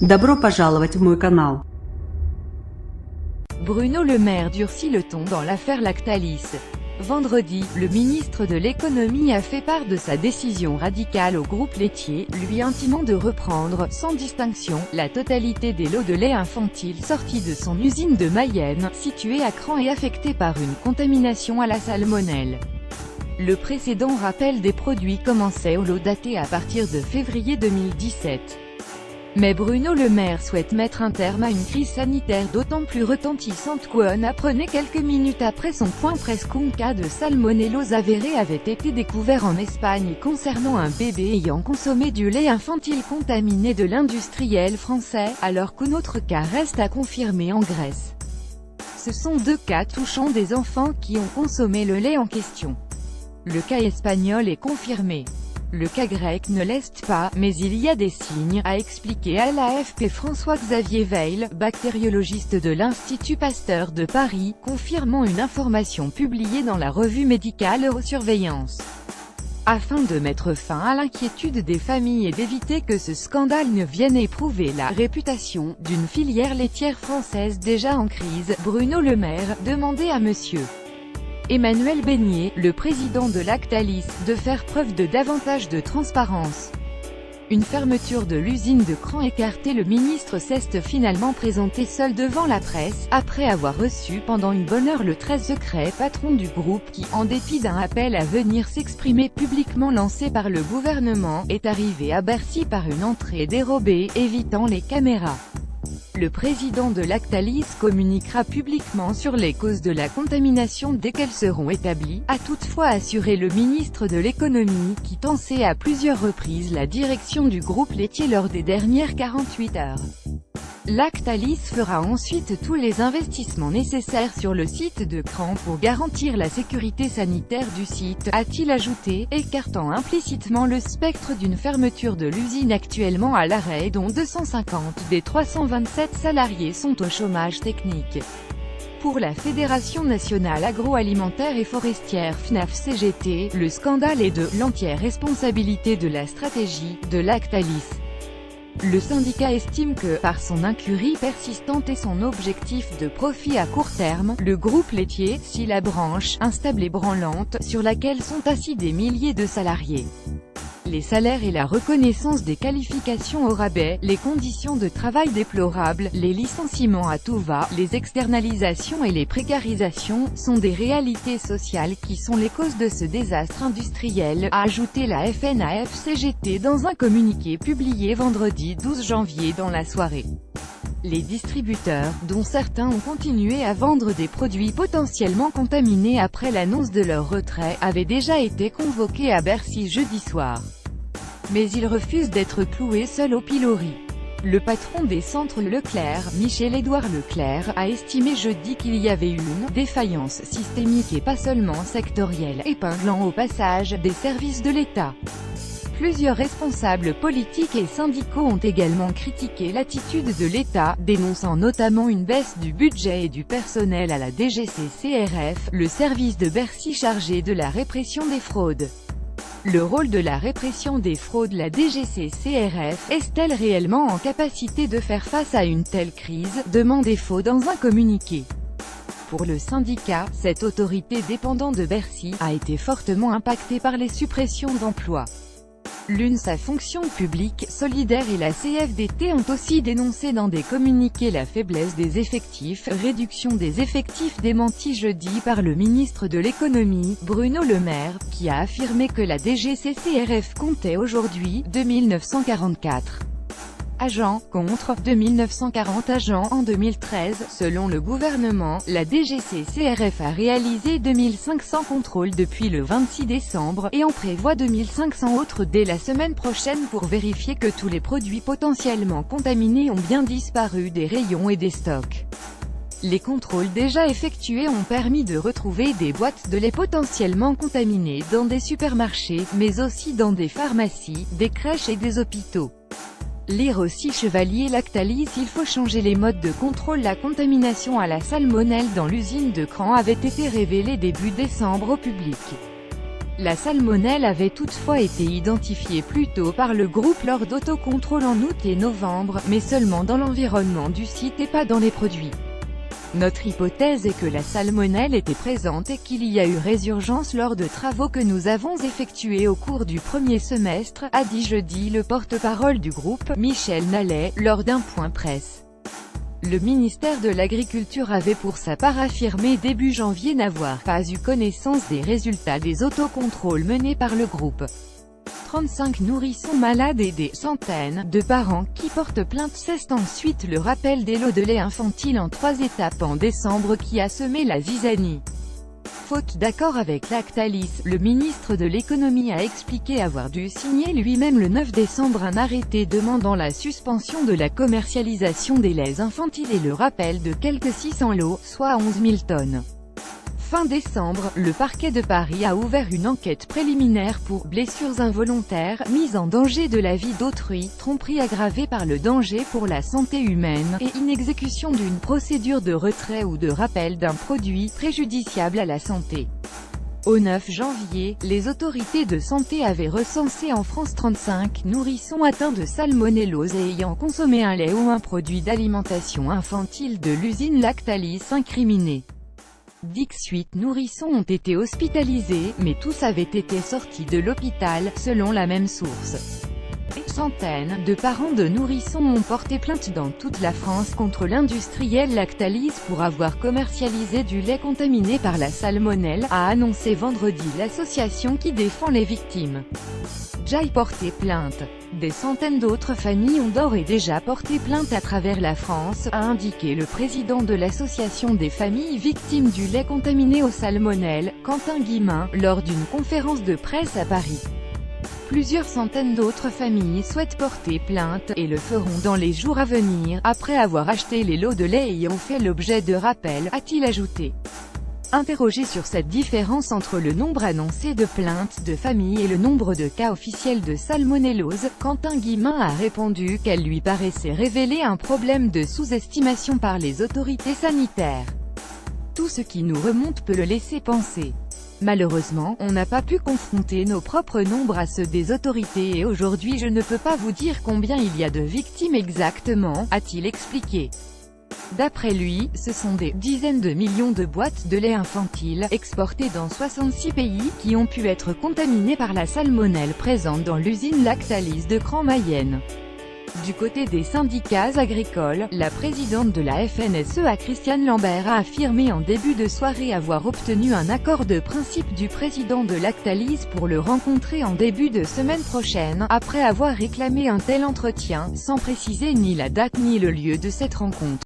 Добро пожаловать в мой канал. Bruno Le Maire durcit le ton dans l'affaire Lactalis. Vendredi, le ministre de l'économie a fait part de sa décision radicale au groupe laitier, lui intimant de reprendre, sans distinction, la totalité des lots de lait infantile sortis de son usine de Mayenne, située à Cran et affectée par une contamination à la salmonelle. Le précédent rappel des produits commençait au lot daté à partir de février 2017. Mais Bruno Le Maire souhaite mettre un terme à une crise sanitaire d'autant plus retentissante qu'on apprenait quelques minutes après son point presse qu'un cas de salmonellose avéré avait été découvert en Espagne concernant un bébé ayant consommé du lait infantile contaminé de l'industriel français, alors qu'un autre cas reste à confirmer en Grèce. Ce sont deux cas touchant des enfants qui ont consommé le lait en question. Le cas espagnol est confirmé. Le cas grec ne l'est pas, mais il y a des signes, a expliqué à l'AFP François-Xavier Veil, bactériologiste de l'Institut Pasteur de Paris, confirmant une information publiée dans la revue médicale Eurosurveillance. Afin de mettre fin à l'inquiétude des familles et d'éviter que ce scandale ne vienne éprouver la réputation d'une filière laitière française déjà en crise, Bruno Le Maire demandait à Monsieur Emmanuel Beignet, le président de Lactalis, de faire preuve de davantage de transparence. Une fermeture de l'usine de Cran écartée, le ministre s'est finalement présenté seul devant la presse, après avoir reçu pendant une bonne heure le très secret patron du groupe qui, en dépit d'un appel à venir s'exprimer publiquement lancé par le gouvernement, est arrivé à Bercy par une entrée dérobée, évitant les caméras. Le président de Lactalis communiquera publiquement sur les causes de la contamination dès qu'elles seront établies, a toutefois assuré le ministre de l'économie, qui tensait à plusieurs reprises la direction du groupe laitier lors des dernières 48 heures. Lactalis fera ensuite tous les investissements nécessaires sur le site de Cran pour garantir la sécurité sanitaire du site, a-t-il ajouté, écartant implicitement le spectre d'une fermeture de l'usine actuellement à l'arrêt dont 250 des 327 salariés sont au chômage technique. Pour la Fédération nationale agroalimentaire et forestière FNAF-CGT, le scandale est de l'entière responsabilité de la stratégie de Lactalis. Le syndicat estime que, par son incurie persistante et son objectif de profit à court terme, le groupe laitier, si la branche, instable et branlante, sur laquelle sont assis des milliers de salariés. Les salaires et la reconnaissance des qualifications au rabais, les conditions de travail déplorables, les licenciements à tout va, les externalisations et les précarisations, sont des réalités sociales qui sont les causes de ce désastre industriel, a ajouté la FNAF-CGT dans un communiqué publié vendredi 12 janvier dans la soirée. Les distributeurs, dont certains ont continué à vendre des produits potentiellement contaminés après l'annonce de leur retrait, avaient déjà été convoqués à Bercy jeudi soir. Mais ils refusent d'être cloués seuls au pilori. Le patron des centres Leclerc, Michel-Édouard Leclerc, a estimé jeudi qu'il y avait eu une défaillance systémique et pas seulement sectorielle, épinglant au passage des services de l'État. Plusieurs responsables politiques et syndicaux ont également critiqué l'attitude de l'État, dénonçant notamment une baisse du budget et du personnel à la DGCCRF, le service de Bercy chargé de la répression des fraudes. Le rôle de la répression des fraudes, la DGCCRF, est-elle réellement en capacité de faire face à une telle crise, demande Faux dans un communiqué. Pour le syndicat, cette autorité dépendant de Bercy, a été fortement impactée par les suppressions d'emplois. L'UNE, sa fonction publique, solidaire et la CFDT ont aussi dénoncé dans des communiqués la faiblesse des effectifs, réduction des effectifs démentie jeudi par le ministre de l'économie, Bruno Le Maire, qui a affirmé que la DGCCRF comptait aujourd'hui 2944 agents, contre 2940 agents en 2013. Selon le gouvernement, la DGCCRF a réalisé 2500 contrôles depuis le 26 décembre, et en prévoit 2500 autres dès la semaine prochaine pour vérifier que tous les produits potentiellement contaminés ont bien disparu des rayons et des stocks. Les contrôles déjà effectués ont permis de retrouver des boîtes de lait potentiellement contaminées dans des supermarchés, mais aussi dans des pharmacies, des crèches et des hôpitaux. Lire aussi Chevalier Lactalis. Il faut changer les modes de contrôle. La contamination à la salmonelle dans l'usine de Cran avait été révélée début décembre au public. La salmonelle avait toutefois été identifiée plus tôt par le groupe lors d'autocontrôles en août et novembre, mais seulement dans l'environnement du site et pas dans les produits. Notre hypothèse est que la salmonelle était présente et qu'il y a eu résurgence lors de travaux que nous avons effectués au cours du premier semestre, a dit jeudi le porte-parole du groupe, Michel Nallet, lors d'un point presse. Le ministère de l'Agriculture avait pour sa part affirmé début janvier n'avoir pas eu connaissance des résultats des autocontrôles menés par le groupe. 35 nourrissons malades et des centaines de parents qui portent plainte. C'est ensuite le rappel des lots de lait infantile en 3 étapes en décembre qui a semé la zizanie. Faute d'accord avec Lactalis, le ministre de l'économie a expliqué avoir dû signer lui-même le 9 décembre un arrêté demandant la suspension de la commercialisation des laits infantiles et le rappel de quelques 600 lots, soit 11 000 tonnes. Fin décembre, le parquet de Paris a ouvert une enquête préliminaire pour blessures involontaires, mise en danger de la vie d'autrui, tromperie aggravée par le danger pour la santé humaine, et inexécution d'une procédure de retrait ou de rappel d'un produit préjudiciable à la santé. Au 9 janvier, les autorités de santé avaient recensé en France 35 nourrissons atteints de salmonellose et ayant consommé un lait ou un produit d'alimentation infantile de l'usine Lactalis incriminés. 18 nourrissons ont été hospitalisés, mais tous avaient été sortis de l'hôpital, selon la même source. Centaines de parents de nourrissons ont porté plainte dans toute la France contre l'industriel Lactalis pour avoir commercialisé du lait contaminé par la salmonelle, a annoncé vendredi l'association qui défend les victimes. J'aille porter plainte. Des centaines d'autres familles ont d'ores et déjà porté plainte à travers la France, a indiqué le président de l'association des familles victimes du lait contaminé au salmonelle, Quentin Guillemin, lors d'une conférence de presse à Paris. Plusieurs centaines d'autres familles souhaitent porter plainte, et le feront dans les jours à venir, après avoir acheté les lots de lait ayant fait l'objet de rappels, a-t-il ajouté. Interrogé sur cette différence entre le nombre annoncé de plaintes de familles et le nombre de cas officiels de salmonellose, Quentin Guillemin a répondu qu'elle lui paraissait révéler un problème de sous-estimation par les autorités sanitaires. Tout ce qui nous remonte peut le laisser penser. Malheureusement, on n'a pas pu confronter nos propres nombres à ceux des autorités et aujourd'hui je ne peux pas vous dire combien il y a de victimes exactement, a-t-il expliqué. D'après lui, ce sont des dizaines de millions de boîtes de lait infantile, exportées dans 66 pays, qui ont pu être contaminées par la salmonelle présente dans l'usine Lactalis de Cran-Mayenne. Du côté des syndicats agricoles, la présidente de la FNSEA Christiane Lambert a affirmé en début de soirée avoir obtenu un accord de principe du président de Lactalis pour le rencontrer en début de semaine prochaine, après avoir réclamé un tel entretien, sans préciser ni la date ni le lieu de cette rencontre.